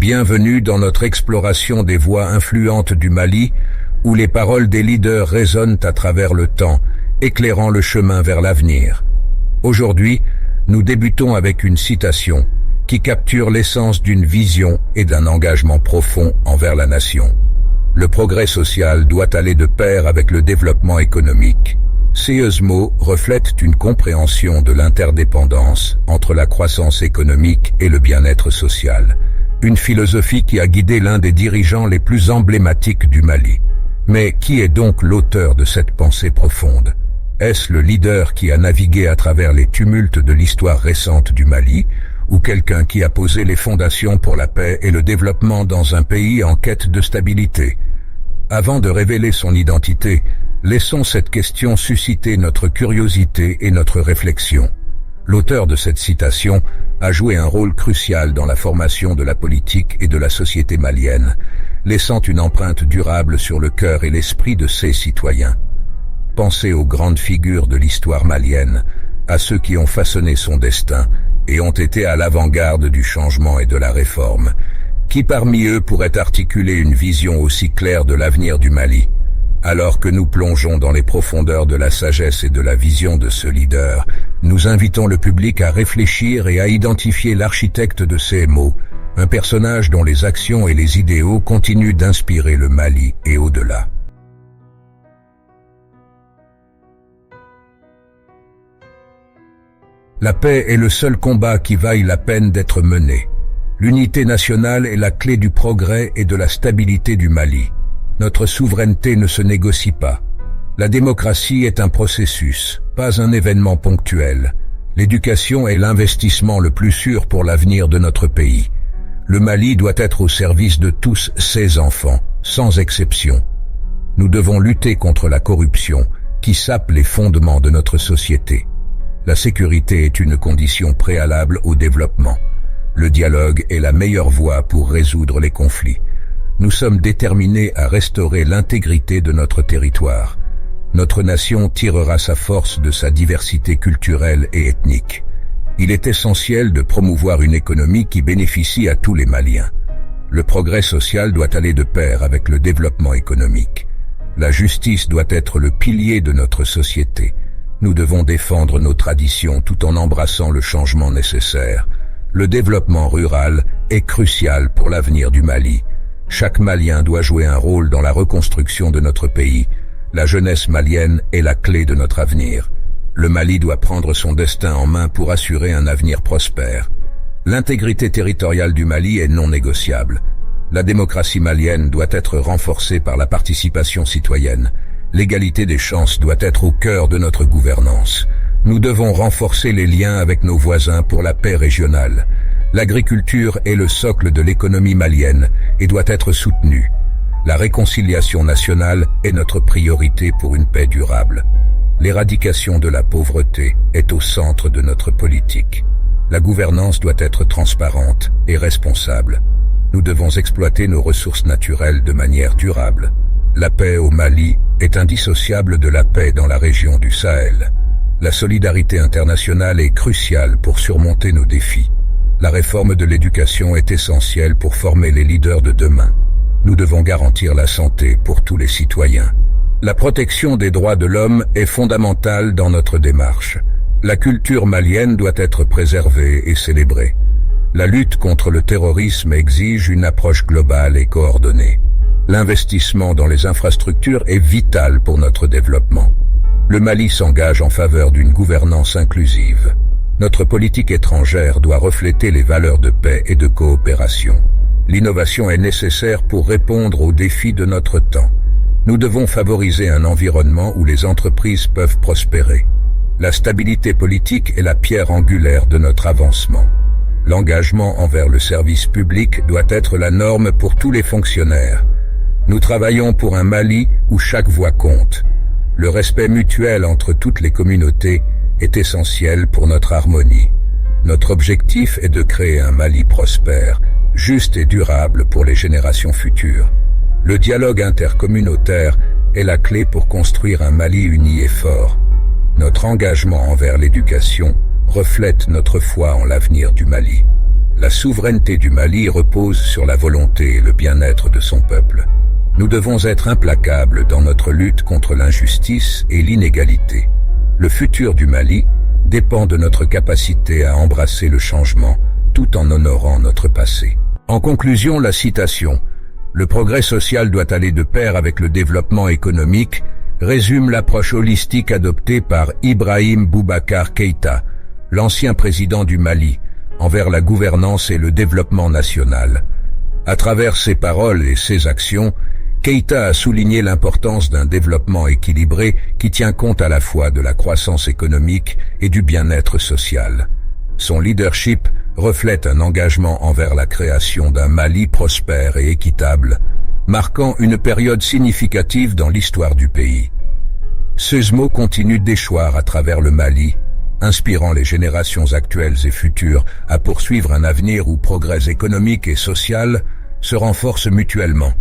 Bienvenue dans notre exploration des voix influentes du Mali, où les paroles des leaders résonnent à travers le temps, éclairant le chemin vers l'avenir. Aujourd'hui, nous débutons avec une citation qui capture l'essence d'une vision et d'un engagement profond envers la nation. Le progrès social doit aller de pair avec le développement économique. Ces mots reflètent une compréhension de l'interdépendance entre la croissance économique et le bien-être social. Une philosophie qui a guidé l'un des dirigeants les plus emblématiques du Mali. Mais qui est donc l'auteur de cette pensée profonde? Est-ce le leader qui a navigué à travers les tumultes de l'histoire récente du Mali, ou quelqu'un qui a posé les fondations pour la paix et le développement dans un pays en quête de stabilité? Avant de révéler son identité, laissons cette question susciter notre curiosité et notre réflexion. L'auteur de cette citation a joué un rôle crucial dans la formation de la politique et de la société malienne, laissant une empreinte durable sur le cœur et l'esprit de ses citoyens. Pensez aux grandes figures de l'histoire malienne, à ceux qui ont façonné son destin et ont été à l'avant-garde du changement et de la réforme. Qui parmi eux pourrait articuler une vision aussi claire de l'avenir du Mali? Alors que nous plongeons dans les profondeurs de la sagesse et de la vision de ce leader, nous invitons le public à réfléchir et à identifier l'architecte de ces mots, un personnage dont les actions et les idéaux continuent d'inspirer le Mali et au-delà. La paix est le seul combat qui vaille la peine d'être mené. L'unité nationale est la clé du progrès et de la stabilité du Mali. Notre souveraineté ne se négocie pas. La démocratie est un processus, pas un événement ponctuel. L'éducation est l'investissement le plus sûr pour l'avenir de notre pays. Le Mali doit être au service de tous ses enfants, sans exception. Nous devons lutter contre la corruption, qui sape les fondements de notre société. La sécurité est une condition préalable au développement. Le dialogue est la meilleure voie pour résoudre les conflits. Nous sommes déterminés à restaurer l'intégrité de notre territoire. Notre nation tirera sa force de sa diversité culturelle et ethnique. Il est essentiel de promouvoir une économie qui bénéficie à tous les Maliens. Le progrès social doit aller de pair avec le développement économique. La justice doit être le pilier de notre société. Nous devons défendre nos traditions tout en embrassant le changement nécessaire. Le développement rural est crucial pour l'avenir du Mali. Chaque Malien doit jouer un rôle dans la reconstruction de notre pays. La jeunesse malienne est la clé de notre avenir. Le Mali doit prendre son destin en main pour assurer un avenir prospère. L'intégrité territoriale du Mali est non négociable. La démocratie malienne doit être renforcée par la participation citoyenne. L'égalité des chances doit être au cœur de notre gouvernance. Nous devons renforcer les liens avec nos voisins pour la paix régionale. L'agriculture est le socle de l'économie malienne et doit être soutenue. La réconciliation nationale est notre priorité pour une paix durable. L'éradication de la pauvreté est au centre de notre politique. La gouvernance doit être transparente et responsable. Nous devons exploiter nos ressources naturelles de manière durable. La paix au Mali est indissociable de la paix dans la région du Sahel. La solidarité internationale est cruciale pour surmonter nos défis. La réforme de l'éducation est essentielle pour former les leaders de demain. Nous devons garantir la santé pour tous les citoyens. La protection des droits de l'homme est fondamentale dans notre démarche. La culture malienne doit être préservée et célébrée. La lutte contre le terrorisme exige une approche globale et coordonnée. L'investissement dans les infrastructures est vital pour notre développement. Le Mali s'engage en faveur d'une gouvernance inclusive. Notre politique étrangère doit refléter les valeurs de paix et de coopération. L'innovation est nécessaire pour répondre aux défis de notre temps. Nous devons favoriser un environnement où les entreprises peuvent prospérer. La stabilité politique est la pierre angulaire de notre avancement. L'engagement envers le service public doit être la norme pour tous les fonctionnaires. Nous travaillons pour un Mali où chaque voix compte. Le respect mutuel entre toutes les communautés est essentiel pour notre harmonie. Notre objectif est de créer un Mali prospère, juste et durable pour les générations futures. Le dialogue intercommunautaire est la clé pour construire un Mali uni et fort. Notre engagement envers l'éducation reflète notre foi en l'avenir du Mali. La souveraineté du Mali repose sur la volonté et le bien-être de son peuple. Nous devons être implacables dans notre lutte contre l'injustice et l'inégalité. Le futur du Mali dépend de notre capacité à embrasser le changement tout en honorant notre passé. En conclusion, la citation « Le progrès social doit aller de pair avec le développement économique » résume l'approche holistique adoptée par Ibrahim Boubacar Keïta, l'ancien président du Mali, envers la gouvernance et le développement national. À travers ses paroles et ses actions, Keïta a souligné l'importance d'un développement équilibré qui tient compte à la fois de la croissance économique et du bien-être social. Son leadership reflète un engagement envers la création d'un Mali prospère et équitable, marquant une période significative dans l'histoire du pays. Ces mots continuent d'échoir à travers le Mali, inspirant les générations actuelles et futures à poursuivre un avenir où progrès économique et social se renforcent mutuellement.